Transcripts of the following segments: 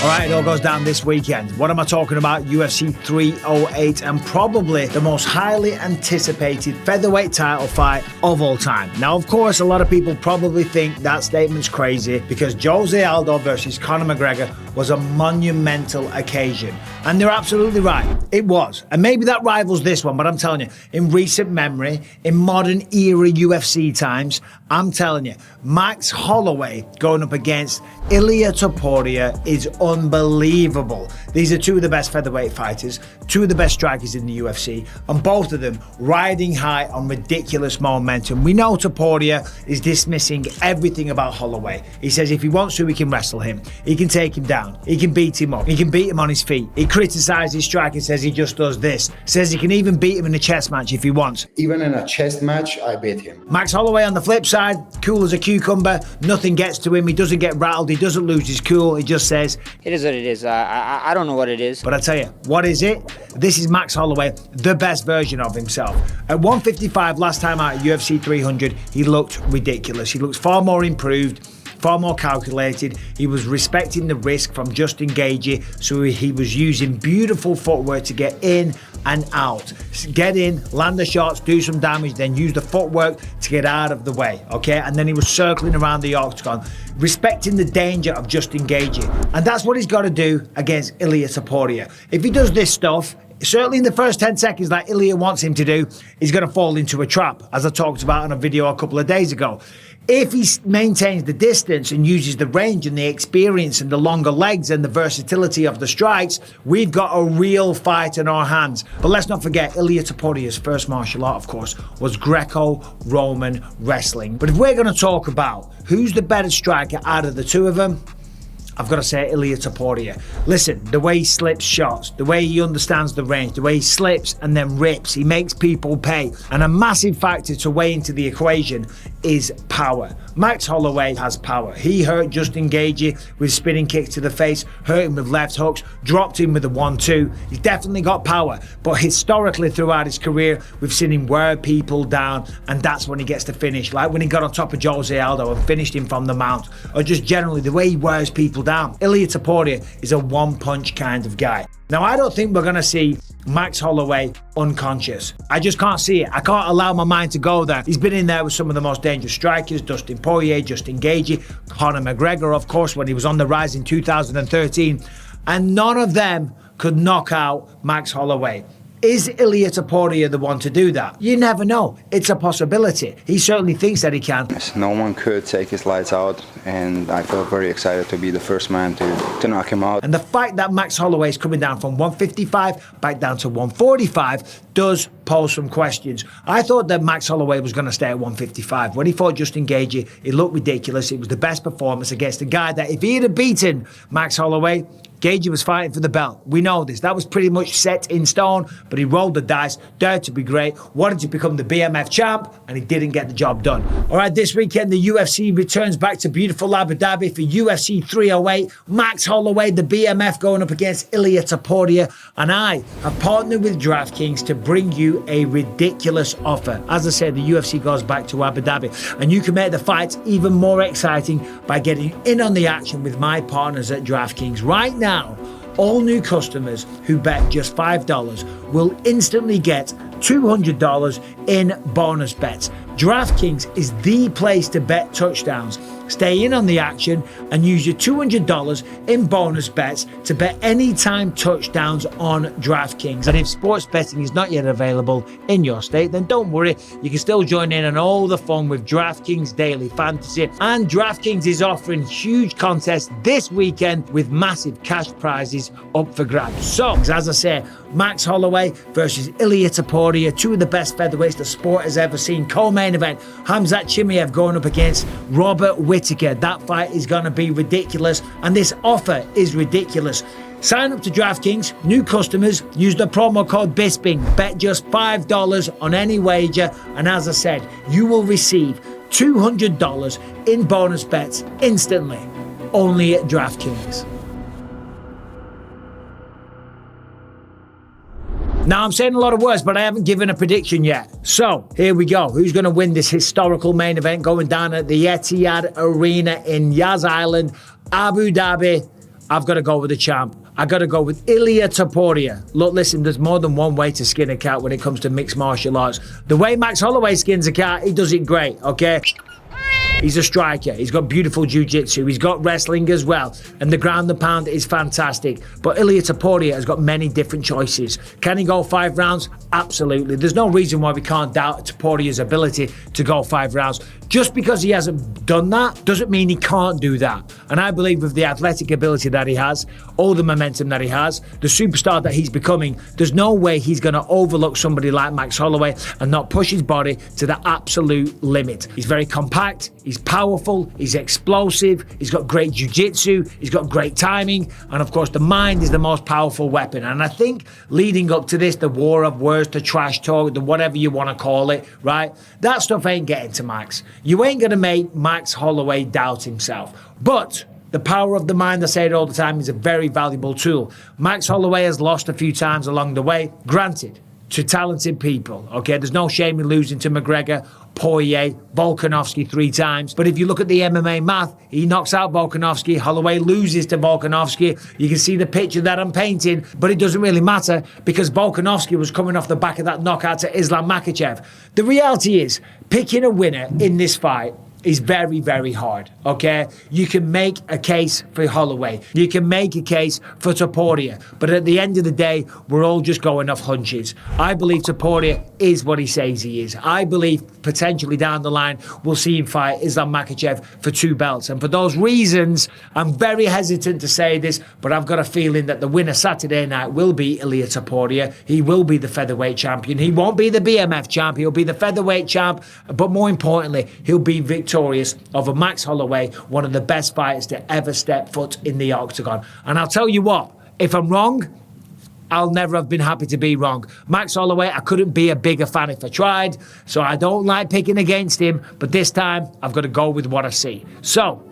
All right, it all goes down this weekend. What am I talking about? UFC 308 and probably the most highly anticipated featherweight title fight of all time. Now, of course, a lot of people probably think that statement's crazy because Jose Aldo versus Conor McGregor was a monumental occasion. And they're absolutely right. It was. And maybe that rivals this one, but I'm telling you, in recent memory, in modern era UFC times, I'm telling you, Max Holloway going up against Ilia Topuria is unbelievable. These are two of the best featherweight fighters, two of the best strikers in the UFC, and both of them riding high on ridiculous momentum. We know Topuria is dismissing everything about Holloway. He says if he wants to, he can wrestle him. He can take him down. He can beat him up. He can beat him on his feet. He criticizes his striker, says he just does this. Says he can even beat him in a chess match if he wants. Even in a chess match, I beat him. Max Holloway on the flip side, cool as a cucumber. Nothing gets to him. He doesn't get rattled. He doesn't lose his cool. He just says, it is what it is. I don't know what it is. But I tell you, what is it? This is Max Holloway, the best version of himself. At 155, last time out at UFC 300, he looked ridiculous. He looks far more improved, far more calculated. He was respecting the risk from Justin Gaethje, so he was using beautiful footwork to get in and out. Get in, land the shots, do some damage, then use the footwork to get out of the way, okay? And then he was circling around the octagon, respecting the danger of Justin Gaethje. And that's what he's got to do against Ilia Topuria. If he does this stuff, certainly in the first 10 seconds that Ilia wants him to do, he's going to fall into a trap, as I talked about in a video a couple of days ago. If he maintains the distance and uses the range and the experience and the longer legs and the versatility of the strikes, we've got a real fight in our hands. But let's not forget, Ilia Topuria's first martial art, of course, was Greco-Roman wrestling. But if we're going to talk about who's the better striker out of the two of them, I've got to say Ilia Topuria. Listen, the way he slips shots, the way he understands the range, the way he slips and then rips, he makes people pay. And a massive factor to weigh into the equation is power. Max Holloway has power. He hurt Justin Gaethje with spinning kicks to the face, hurt him with left hooks, dropped him with a 1-2. He's definitely got power. But historically throughout his career, we've seen him wear people down, and that's when he gets to finish. Like when he got on top of Jose Aldo and finished him from the mount, or just generally the way he wears people down. Ilia Topuria is a one-punch kind of guy. Now, I don't think we're going to see Max Holloway unconscious. I just can't see it. I can't allow my mind to go there. He's been in there with some of the most dangerous strikers, Dustin Poirier, Justin Gaethje, Conor McGregor, of course, when he was on the rise in 2013, and none of them could knock out Max Holloway. Is Ilia Topuria the one to do that? You never know. It's a possibility. He certainly thinks that he can. No one could take his lights out, and I felt very excited to be the first man to knock him out. And the fact that Max Holloway is coming down from 155 back down to 145 does pose some questions. I thought that Max Holloway was going to stay at 155. When he fought Justin Gaethje, it looked ridiculous. It was the best performance against a guy that if he had beaten Max Holloway, Gaethje was fighting for the belt. We know this. That was pretty much set in stone, but he rolled the dice, dared to be great, wanted to become the BMF champ, and he didn't get the job done. All right, this weekend, the UFC returns back to beautiful Abu Dhabi for UFC 308. Max Holloway, the BMF, going up against Ilia Topuria, and I have partnered with DraftKings to bring you a ridiculous offer. As I said, the UFC goes back to Abu Dhabi, and you can make the fights even more exciting by getting in on the action with my partners at DraftKings. Right now, all new customers who bet just $5 will instantly get $200 in bonus bets. DraftKings is the place to bet touchdowns. Stay in on the action and use your $200 in bonus bets to bet anytime touchdowns on DraftKings. And if sports betting is not yet available in your state, then don't worry. You can still join in on all the fun with DraftKings Daily Fantasy. And DraftKings is offering huge contests this weekend with massive cash prizes up for grabs. So, as I say, Max Holloway versus Ilia Topuria, two of the best featherweights the sport has ever seen. Co-main event, Khamzat Chimaev going up against Robert Whittaker. That fight is going to be ridiculous, and this offer is ridiculous. Sign up to DraftKings. New customers, use the promo code Bisping. Bet just $5 on any wager, and as I said, you will receive $200 in bonus bets instantly, only at DraftKings. Now, I'm saying a lot of words, but I haven't given a prediction yet. So, here we go. Who's going to win this historical main event going down at the Etihad Arena in Yas Island, Abu Dhabi? I've got to go with the champ. I got to go with Ilia Topuria. Look, listen, there's more than one way to skin a cat when it comes to mixed martial arts. The way Max Holloway skins a cat, he does it great, okay? He's a striker. He's got beautiful jiu-jitsu. He's got wrestling as well. And the ground and pound is fantastic. But Ilia Topuria has got many different choices. Can he go 5 rounds? Absolutely. There's no reason why we can't doubt Topuria's ability to go 5 rounds. Just because he hasn't done that doesn't mean he can't do that. And I believe with the athletic ability that he has, all the momentum that he has, the superstar that he's becoming, there's no way he's going to overlook somebody like Max Holloway and not push his body to the absolute limit. He's very compact, he's powerful, he's explosive, he's got great jiu-jitsu, he's got great timing, and of course the mind is the most powerful weapon. And I think leading up to this, the war of words, the trash talk, the whatever you want to call it, right? That stuff ain't getting to Max. You ain't going to make Max Holloway doubt himself. But the power of the mind, I say it all the time, is a very valuable tool. Max Holloway has lost a few times along the way, granted, to talented people, okay? There's no shame in losing to McGregor, Poirier, Volkanovski 3 times. But if you look at the MMA math, he knocks out Volkanovski, Holloway loses to Volkanovski. You can see the picture that I'm painting, but it doesn't really matter because Volkanovski was coming off the back of that knockout to Islam Makhachev. The reality is, picking a winner in this fight is very, very hard, okay? You can make a case for Holloway. You can make a case for Topuria. But at the end of the day, we're all just going off hunches. I believe Topuria is what he says he is. I believe potentially down the line, we'll see him fight Islam Makhachev for 2 belts. And for those reasons, I'm very hesitant to say this, but I've got a feeling that the winner Saturday night will be Ilia Topuria. He will be the featherweight champion. He won't be the BMF champ. He'll be the featherweight champ. But more importantly, he'll be victorious over Max Holloway, one of the best fighters to ever step foot in the octagon. And I'll tell you what, if I'm wrong, I'll never have been happy to be wrong. Max Holloway, I couldn't be a bigger fan if I tried, so I don't like picking against him, but this time I've got to go with what I see. So,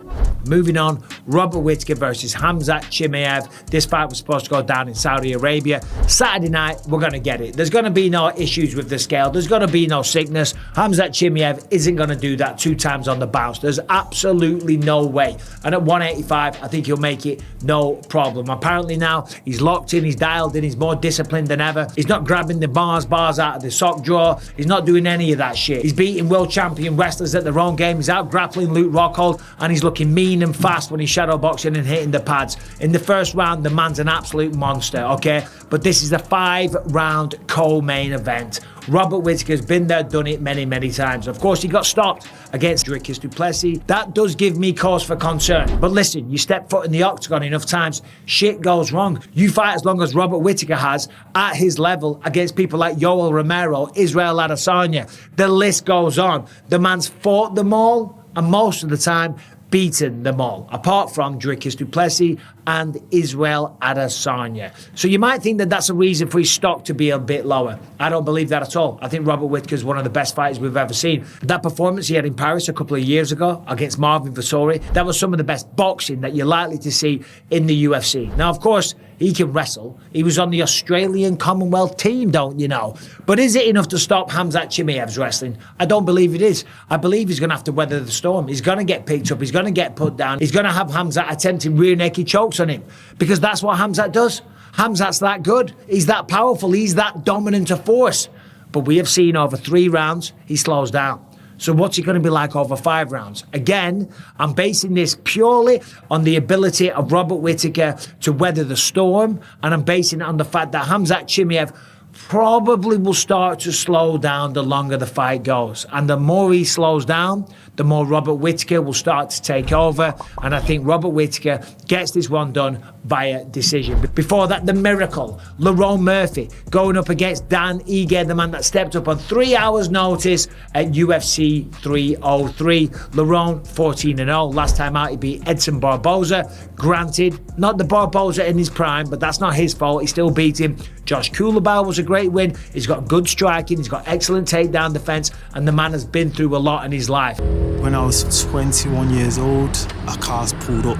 moving on, Robert Whittaker versus Khamzat Chimaev. This fight was supposed to go down in Saudi Arabia. Saturday night, we're going to get it. There's going to be no issues with the scale. There's going to be no sickness. Khamzat Chimaev isn't going to do that 2 times on the bounce. There's absolutely no way. And at 185, I think he'll make it no problem. Apparently now, he's locked in, he's dialed in, he's more disciplined than ever. He's not grabbing the bars out of the sock drawer. He's not doing any of that shit. He's beating world champion wrestlers at their own game. He's out grappling Luke Rockhold, and he's looking mean and fast when he's shadow boxing and hitting the pads. In the first round, the man's an absolute monster, okay? But this is a 5-round co-main event. Robert Whittaker's been there, done it many, many times. Of course, he got stopped against Dricus du Plessis. That does give me cause for concern. But listen, you step foot in the octagon enough times, shit goes wrong. You fight as long as Robert Whittaker has at his level against people like Yoel Romero, Israel Adesanya. The list goes on. The man's fought them all, and most of the time, beaten them all, apart from Dricus du Plessis and Israel Adesanya. So you might think that that's a reason for his stock to be a bit lower. I don't believe that at all. I think Robert Whittaker is one of the best fighters we've ever seen. That performance he had in Paris a couple of years ago against Marvin Vettori, that was some of the best boxing that you're likely to see in the UFC. Now, of course, he can wrestle. He was on the Australian Commonwealth team, don't you know? But is it enough to stop Khamzat Chimaev's wrestling? I don't believe it is. I believe he's going to have to weather the storm. He's going to get picked up. He's going to get put down. He's going to have Khamzat attempting rear naked chokes on him, because that's what Khamzat does. Khamzat's that good. He's that powerful. He's that dominant a force. But we have seen over 3 rounds, he slows down. So what's it going to be like over 5 rounds? Again, I'm basing this purely on the ability of Robert Whittaker to weather the storm, and I'm basing it on the fact that Khamzat Chimaev probably will start to slow down the longer the fight goes. And the more he slows down, the more Robert Whittaker will start to take over. And I think Robert Whittaker gets this one done via decision. Before that, the miracle, Lerone Murphy going up against Dan Ige, the man that stepped up on 3 hours notice at UFC 303. Lerone 14-0. Last time out, he beat Edson Barboza. Granted, not the Barboza in his prime, but that's not his fault. He still beat him. Josh Kulabau was a great win. He's got good striking. He's got excellent takedown defense, and the man has been through a lot in his life. When I was 21 years old, a car pulled up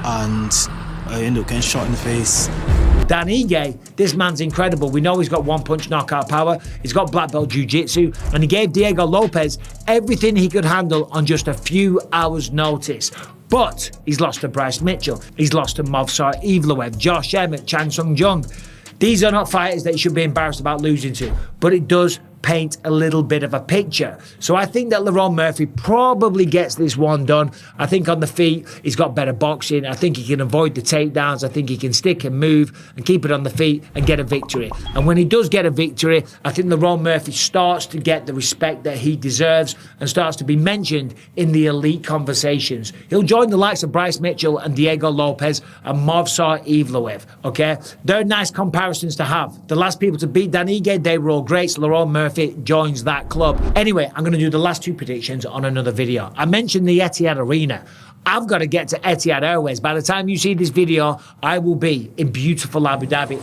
and I ended up getting shot in the face. Dan Ige, this man's incredible. We know he's got one-punch knockout power. He's got black belt jiu-jitsu, and he gave Diego Lopez everything he could handle on just a few hours' notice. But he's lost to Bryce Mitchell. He's lost to Khamzat Chimaev, Josh Emmett, Chan Sung Jung. These are not fighters that he should be embarrassed about losing to, but it does paint a little bit of a picture. So I think that Lerone Murphy probably gets this one done. I think on the feet, he's got better boxing. I think he can avoid the takedowns. I think he can stick and move and keep it on the feet and get a victory. And when he does get a victory, I think Lerone Murphy starts to get the respect that he deserves and starts to be mentioned in the elite conversations. He'll join the likes of Bryce Mitchell and Diego Lopez and Khamzat Chimaev, okay? They're nice comparisons to have. The last people to beat Dan Ige, they were all great. So Lerone Murphy joins that club. Anyway, I'm going to do the last two predictions on another video. I mentioned the Etihad Arena. I've got to get to Etihad Airways. By the time you see this video, I will be in beautiful Abu Dhabi.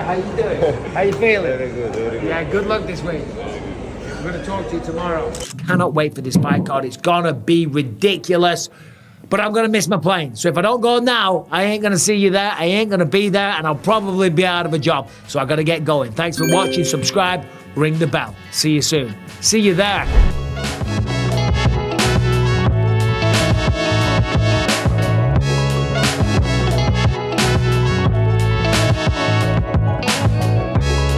How you doing? How you feeling? Very good. Yeah, good luck this week. I'm going to talk to you tomorrow. Cannot wait for this fight card. It's going to be ridiculous. But I'm going to miss my plane. So if I don't go now, I ain't going to see you there. I ain't going to be there. And I'll probably be out of a job. So I got to get going. Thanks for watching. Subscribe. Ring the bell. See you soon. See you there.